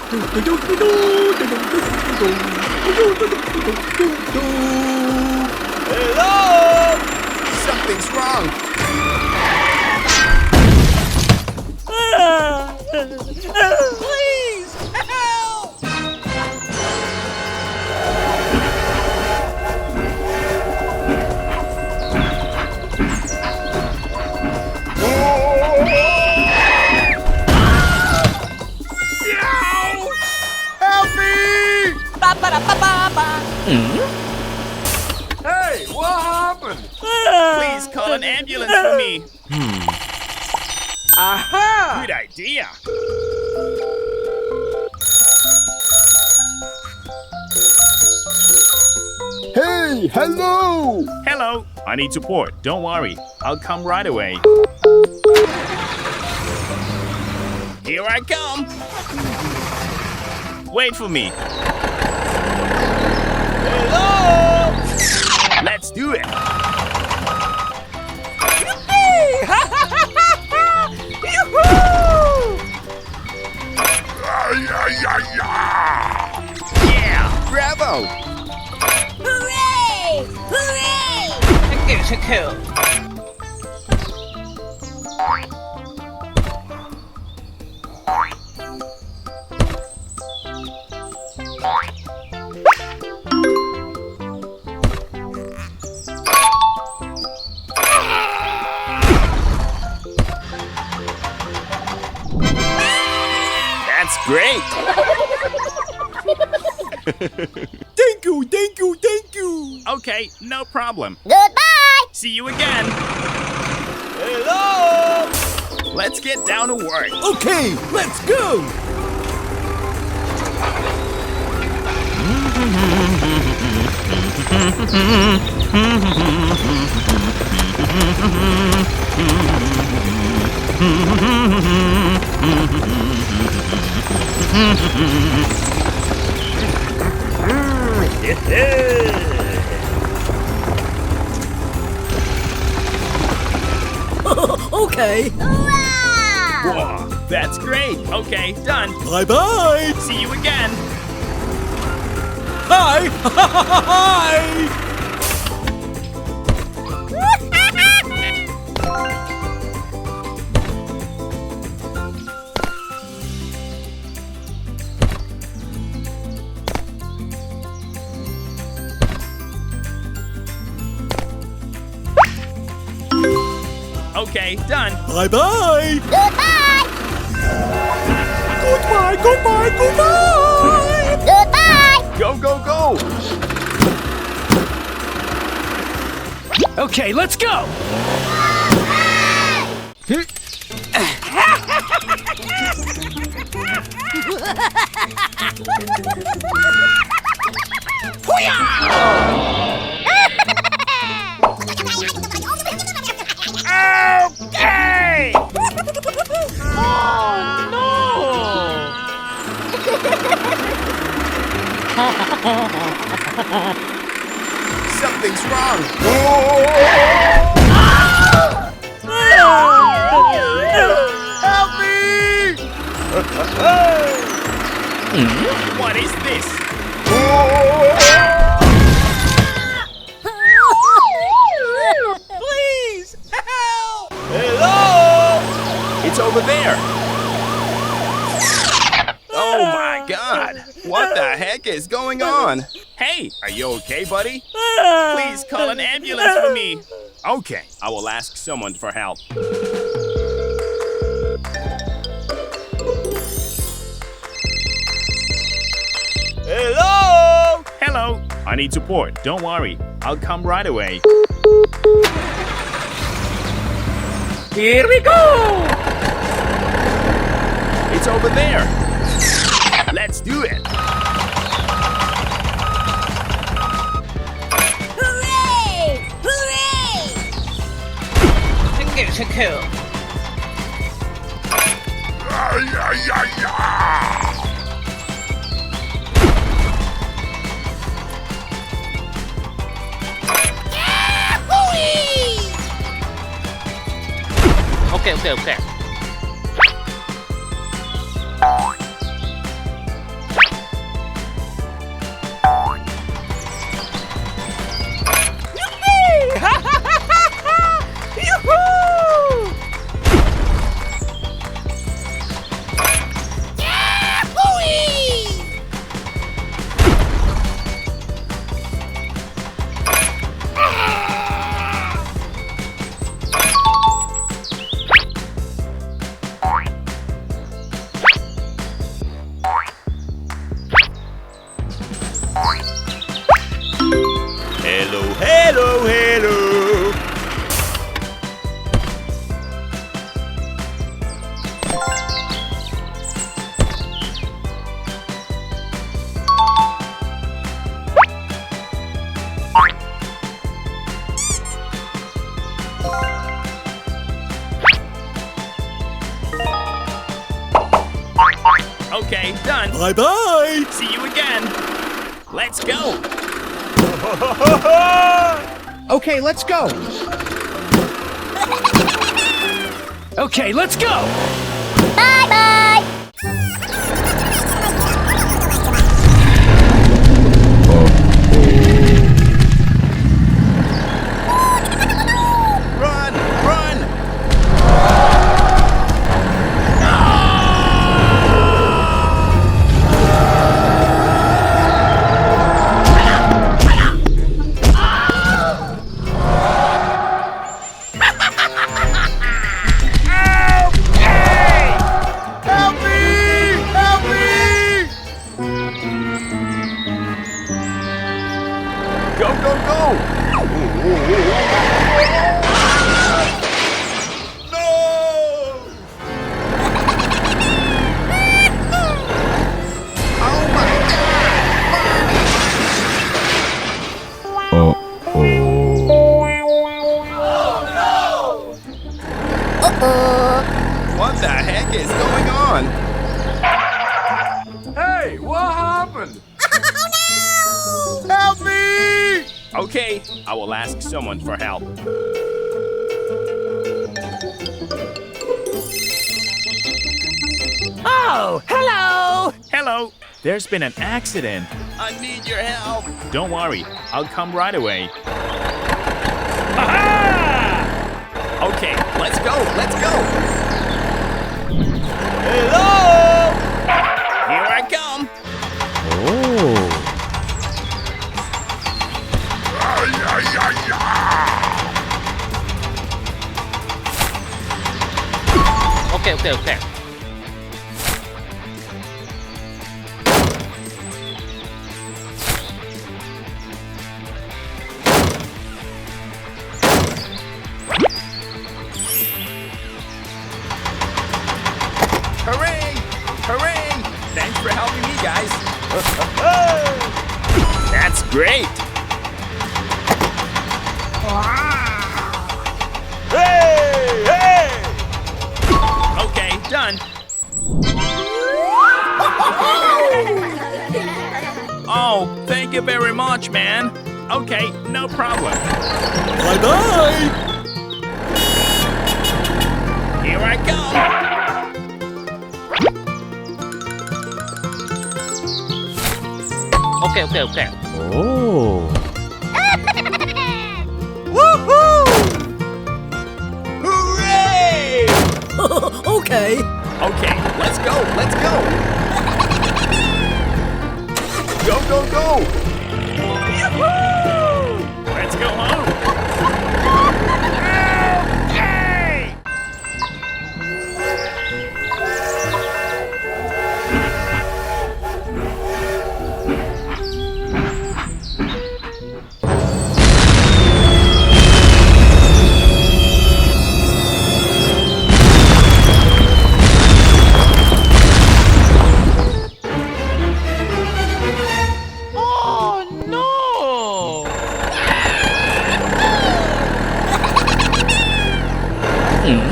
Hello! Something's wrong. Please, help! Help me! Ba-ba-da-ba-ba-ba. Hey, what happened? Please call an ambulance for me. Aha! Good idea. Hey, hello! Hello. I need support. Don't worry. I'll come right away. Here I come. Wait for me. Hello! Let's do it. Yeah. Bravo! Hooray! Hooray! That's great. Thank you, thank you, thank you! Okay, no problem. Goodbye! See you again. Hello! Let's get down to work. Okay, let's go! Okay. Whoa, that's great. Okay, done. Bye-bye. See you again. Hi. Hi. Okay, done. Bye-bye. Goodbye! Goodbye, goodbye, goodbye. Goodbye! Go, go, go! Okay, let's go. Okay. Something's wrong. Help me! What is this? Please, help! Hello! It's over there. Oh my God. What the heck is going on? Hey, are you okay, buddy? Please call an ambulance for me. Okay, I will ask someone for help. Hello! Hello. I need support. Don't worry. I'll come right away. Here we go. It's over there. Let's do it. Hooray! Hooray! Okay. Okay, done. Bye-bye. See you again. Let's go. Okay, let's go. Okay, let's go. Bye-bye. Run, run. Go, go, go! No! Oh my Uh-oh. What the heck is going on? Hey, what happened? Help me! Okay, I will ask someone for help. Oh, hello. Hello. There's been an accident. I need your help. Don't worry, I'll come right away. Aha! Okay, let's go, let's go. Hello. Here I come. Okay. Hooray! Hooray! Thanks for helping me, guys. That's great. Hey, hey. Okay, done. Oh, thank you very much, man. Okay, no problem. Bye-bye. Here I come. Okay. Hooray! Okay. Okay, let's go, let's go. Go, go, go. Yahoo! Let's go home. Okay!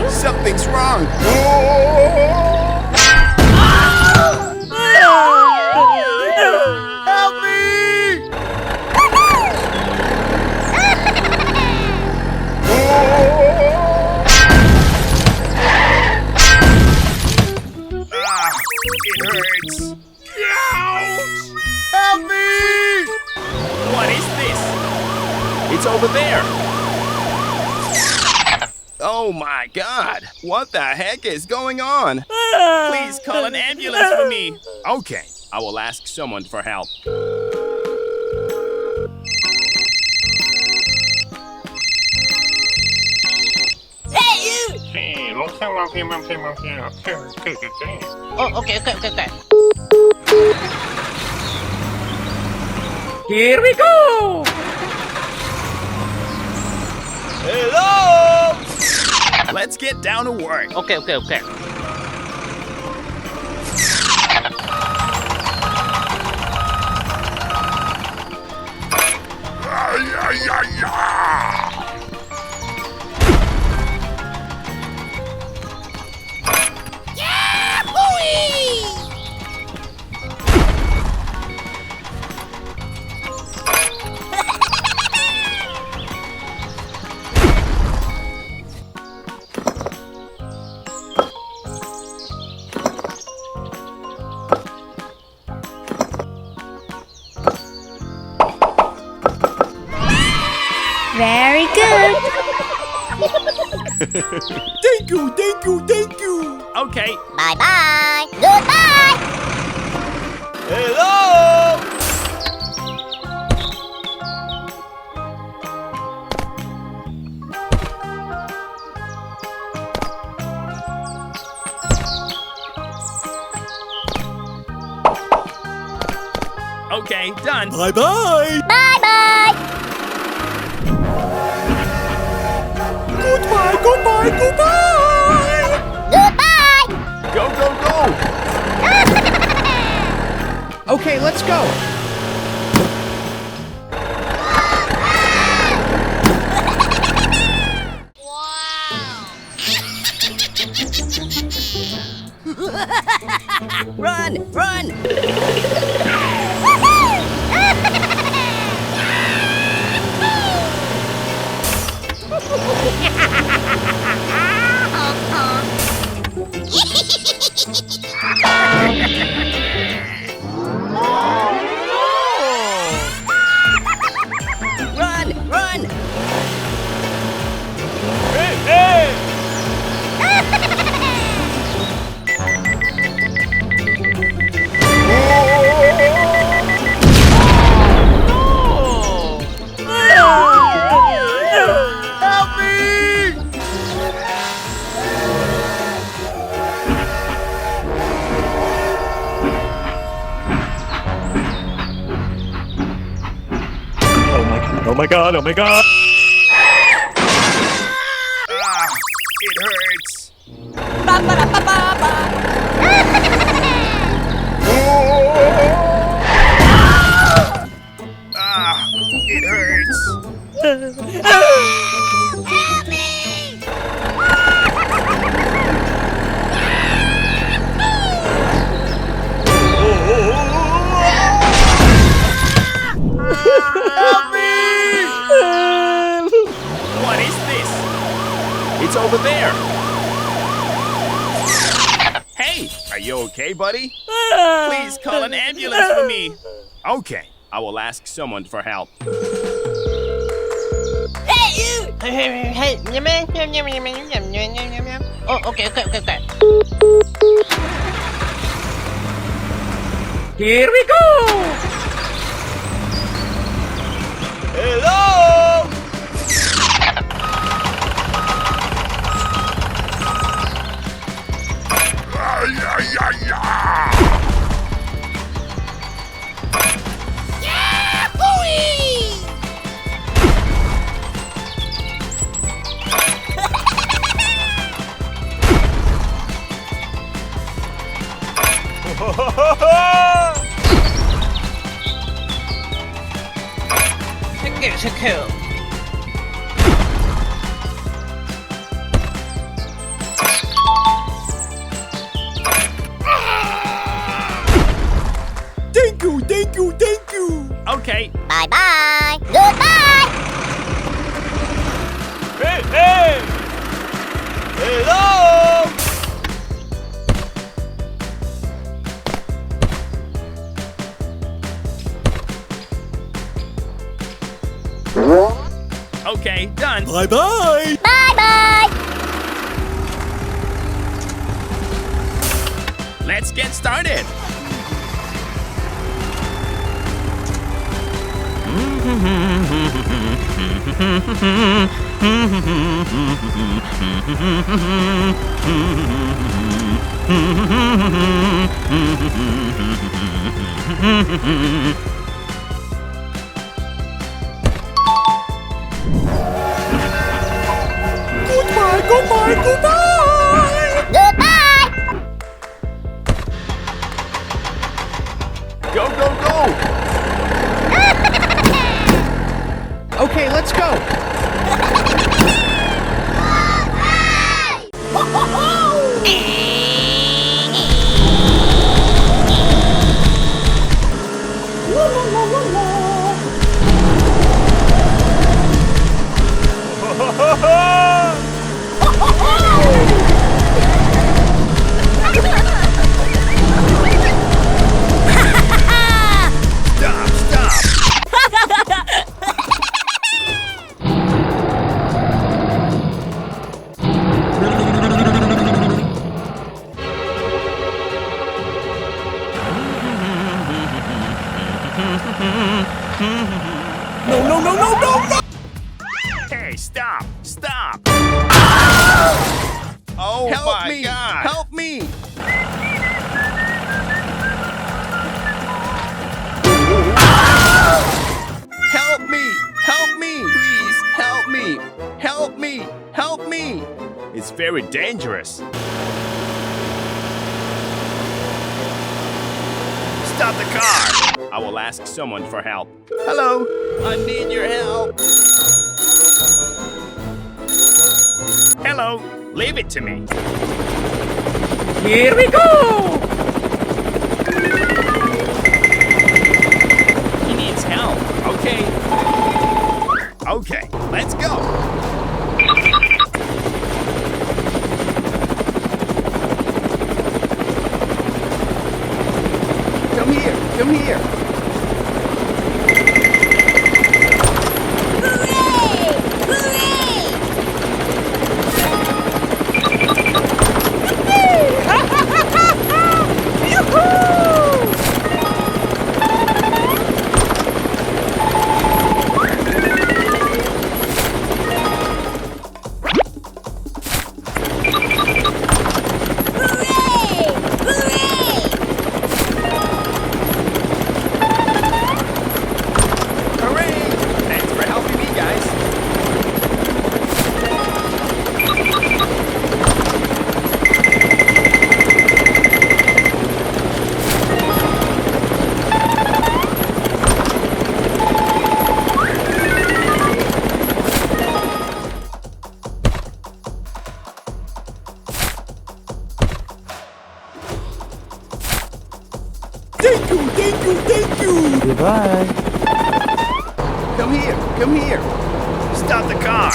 Something's wrong. Help me! It hurts. Ouch! Help me! What is this? It's over there. Oh my God! What the heck is going on? Please call an ambulance for me. Okay, I will ask someone for help. Hey, you! Oh, okay. Here we go. Hello. Let's get down to work. Okay. Very good. Thank you, thank you, thank you. Okay. Bye-bye. Goodbye. Hello! Okay, done. Bye-bye. Bye-bye. Goodbye, goodbye, goodbye. Goodbye. Go, go, go. Okay, let's go. Run, run. Run, run. Hey, hey! Help me! Oh my god, oh my god! Ah, it hurts. Ah, it hurts. What is this? It's over there. Hey, are you okay, buddy? Please call an ambulance for me. Okay, I will ask someone for help. Hey, you. Oh, okay, okay, okay, okay. Here we go! Hello! Secure. Thank you, thank you, thank you. Okay, Bye-bye. Goodbye. Hey, hey! Hello! okay, done. Bye-bye. Bye-bye. Let's get started. Goodbye, goodbye, goodbye. Goodbye. Go, go, go. Okay, let's go. Stop, stop. No, no, no, no, no, no! Hey, stop! Stop! Oh Help my me! God! Help me! Help me! Help me! Please, help me! Help me! Help me! It's very dangerous. Stop the car! I will ask someone for help. Hello! I need your help! Hello! Leave it to me. Here we go! He needs help. Okay. Okay, let's go. Come here! Come here! Hooray! Hooray! Hooray! Hooray! Hooray! Thanks for helping me, guys. Thank you! Thank you! Thank you! Goodbye. Come here! Come here! Stop the car!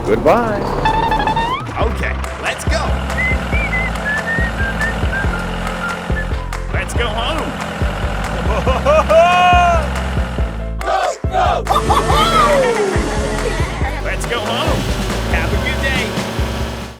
Goodbye. Okay, let's go. Let's go home. Go!